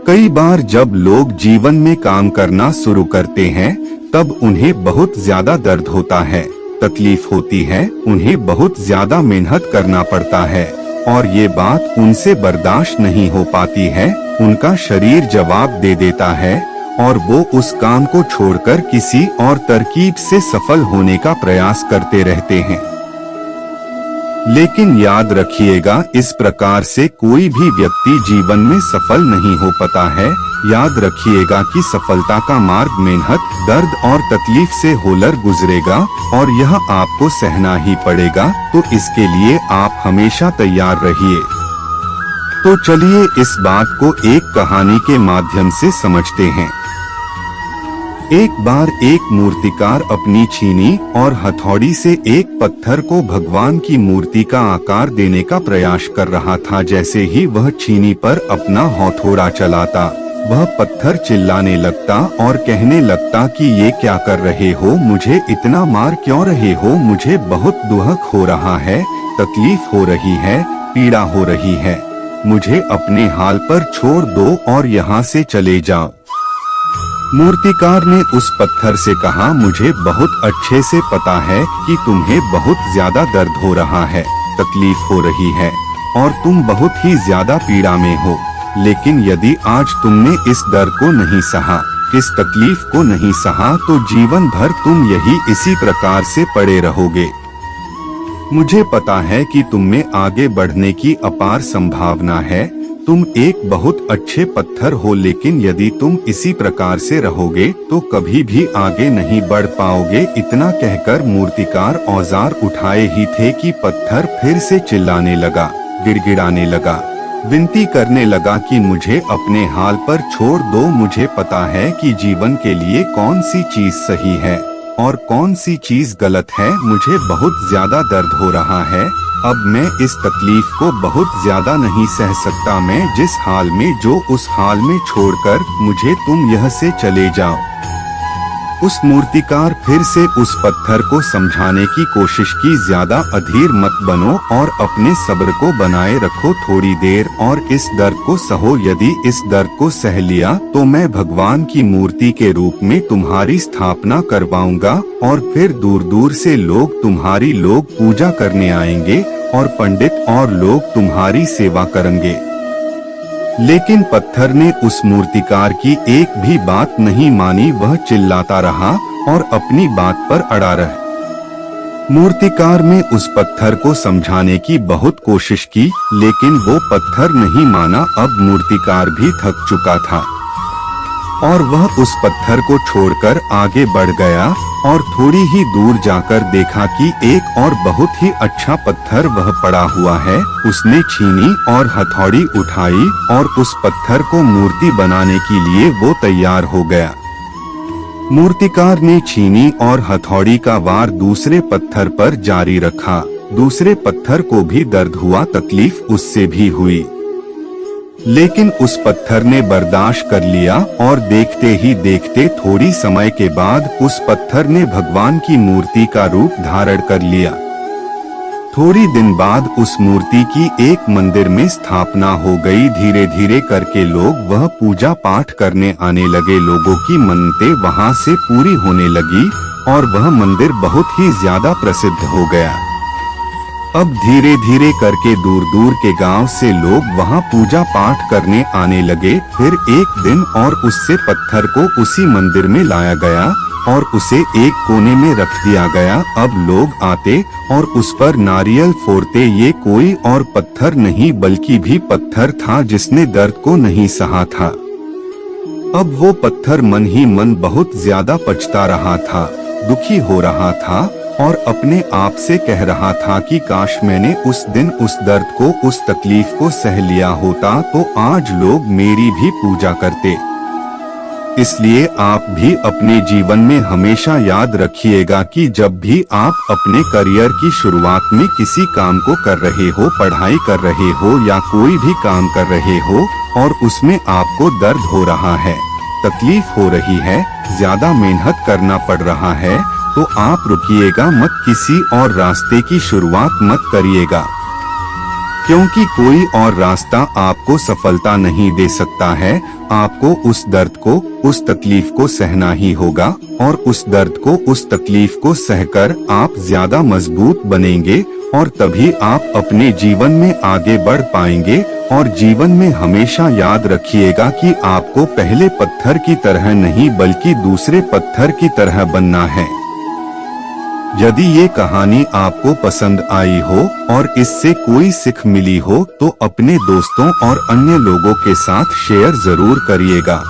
कई बार जब लोग जीवन में काम करना शुरू करते हैं तब उन्हें बहुत ज्यादा दर्द होता है, तकलीफ होती है, उन्हें बहुत ज्यादा मेहनत करना पड़ता है और ये बात उनसे बर्दाश्त नहीं हो पाती है। उनका शरीर जवाब दे देता है और वो उस काम को छोड़कर किसी और तरकीब से सफल होने का प्रयास करते रहते हैं। लेकिन याद रखिएगा, इस प्रकार से कोई भी व्यक्ति जीवन में सफल नहीं हो पाता है। याद रखिएगा कि सफलता का मार्ग मेहनत, दर्द और तकलीफ से होकर गुजरेगा और यह आपको सहना ही पड़ेगा, तो इसके लिए आप हमेशा तैयार रहिए। तो चलिए इस बात को एक कहानी के माध्यम से समझते हैं। एक बार एक मूर्तिकार अपनी छीनी और हथौड़ी से एक पत्थर को भगवान की मूर्ति का आकार देने का प्रयास कर रहा था। जैसे ही वह छीनी पर अपना हथौड़ा चलाता, वह पत्थर चिल्लाने लगता और कहने लगता कि ये क्या कर रहे हो, मुझे इतना मार क्यों रहे हो, मुझे बहुत दुख हो रहा है, तकलीफ हो रही है, पीड़ा हो रही है, मुझे अपने हाल पर छोड़ दो और यहाँ से चले जाओ। मूर्तिकार ने उस पत्थर से कहा, मुझे बहुत अच्छे से पता है कि तुम्हें बहुत ज्यादा दर्द हो रहा है, तकलीफ हो रही है और तुम बहुत ही ज्यादा पीड़ा में हो, लेकिन यदि आज तुमने इस दर्द को नहीं सहा, इस तकलीफ को नहीं सहा, तो जीवन भर तुम यही इसी प्रकार से पड़े रहोगे। मुझे पता है कि तुम में आगे बढ़ने की अपार संभावना है, तुम एक बहुत अच्छे पत्थर हो, लेकिन यदि तुम इसी प्रकार से रहोगे तो कभी भी आगे नहीं बढ़ पाओगे। इतना कहकर मूर्तिकार औजार उठाए ही थे कि पत्थर फिर से चिल्लाने लगा, गिड़गिड़ाने लगा, विनती करने लगा कि मुझे अपने हाल पर छोड़ दो। मुझे पता है कि जीवन के लिए कौन सी चीज सही है और कौन सी चीज गलत है। मुझे बहुत ज्यादा दर्द हो रहा है, अब मैं इस तकलीफ को बहुत ज्यादा नहीं सह सकता। मैं जिस हाल में जो उस हाल में छोड़कर मुझे तुम यह से चले जाओ। उस मूर्तिकार फिर से उस पत्थर को समझाने की कोशिश की, ज्यादा अधीर मत बनो और अपने सब्र को बनाए रखो थोड़ी देर और इस दर्द को सहो। यदि इस दर्द को सह लिया तो मैं भगवान की मूर्ति के रूप में तुम्हारी स्थापना करवाऊंगा और फिर दूर दूर से लोग तुम्हारी पूजा करने आएंगे और पंडित और लोग तुम्हारी सेवा करेंगे। लेकिन पत्थर ने उस मूर्तिकार की एक भी बात नहीं मानी, वह चिल्लाता रहा और अपनी बात पर अड़ा रहा। मूर्तिकार ने उस पत्थर को समझाने की बहुत कोशिश की, लेकिन वो पत्थर नहीं माना। अब मूर्तिकार भी थक चुका था और वह उस पत्थर को छोड़कर आगे बढ़ गया और थोड़ी ही दूर जाकर देखा कि एक और बहुत ही अच्छा पत्थर वह पड़ा हुआ है। उसने छीनी और हथौड़ी उठाई और उस पत्थर को मूर्ति बनाने के लिए वो तैयार हो गया। मूर्तिकार ने छीनी और हथौड़ी का वार दूसरे पत्थर पर जारी रखा। दूसरे पत्थर को भी दर्द हुआ, तकलीफ उससे भी हुई, लेकिन उस पत्थर ने बर्दाश्त कर लिया और देखते ही देखते थोड़ी समय के बाद उस पत्थर ने भगवान की मूर्ति का रूप धारण कर लिया। थोड़ी दिन बाद उस मूर्ति की एक मंदिर में स्थापना हो गई। धीरे धीरे करके लोग वह पूजा पाठ करने आने लगे। लोगों की मन्नतें वहां से पूरी होने लगी और वह मंदिर बहुत ही ज्यादा प्रसिद्ध हो गया। अब धीरे धीरे करके दूर दूर के गांव से लोग वहां पूजा पाठ करने आने लगे। फिर एक दिन और उससे पत्थर को उसी मंदिर में लाया गया और उसे एक कोने में रख दिया गया। अब लोग आते और उस पर नारियल फोड़ते। ये कोई और पत्थर नहीं बल्कि भी पत्थर था जिसने दर्द को नहीं सहा था। अब वो पत्थर मन ही मन बहुत ज्यादा पछता रहा था, दुखी हो रहा था और अपने आप से कह रहा था कि काश मैंने उस दिन उस दर्द को, उस तकलीफ को सह लिया होता तो आज लोग मेरी भी पूजा करते। इसलिए आप भी अपने जीवन में हमेशा याद रखिएगा कि जब भी आप अपने करियर की शुरुआत में किसी काम को कर रहे हो, पढ़ाई कर रहे हो या कोई भी काम कर रहे हो और उसमें आपको दर्द हो रहा है, तकलीफ हो रही है, ज्यादा मेहनत करना पड़ रहा है, तो आप रुकिएगा मत, किसी और रास्ते की शुरुआत मत करिएगा। क्योंकि कोई और रास्ता आपको सफलता नहीं दे सकता है। आपको उस दर्द को, उस तकलीफ को सहना ही होगा और उस दर्द को, उस तकलीफ को सहकर आप ज्यादा मजबूत बनेंगे और तभी आप अपने जीवन में आगे बढ़ पाएंगे। और जीवन में हमेशा याद रखिएगा कि आपको पहले पत्थर की तरह नहीं बल्कि दूसरे पत्थर की तरह बनना है। यदि ये कहानी आपको पसंद आई हो और इससे कोई सीख मिली हो तो अपने दोस्तों और अन्य लोगों के साथ शेयर जरूर करिएगा।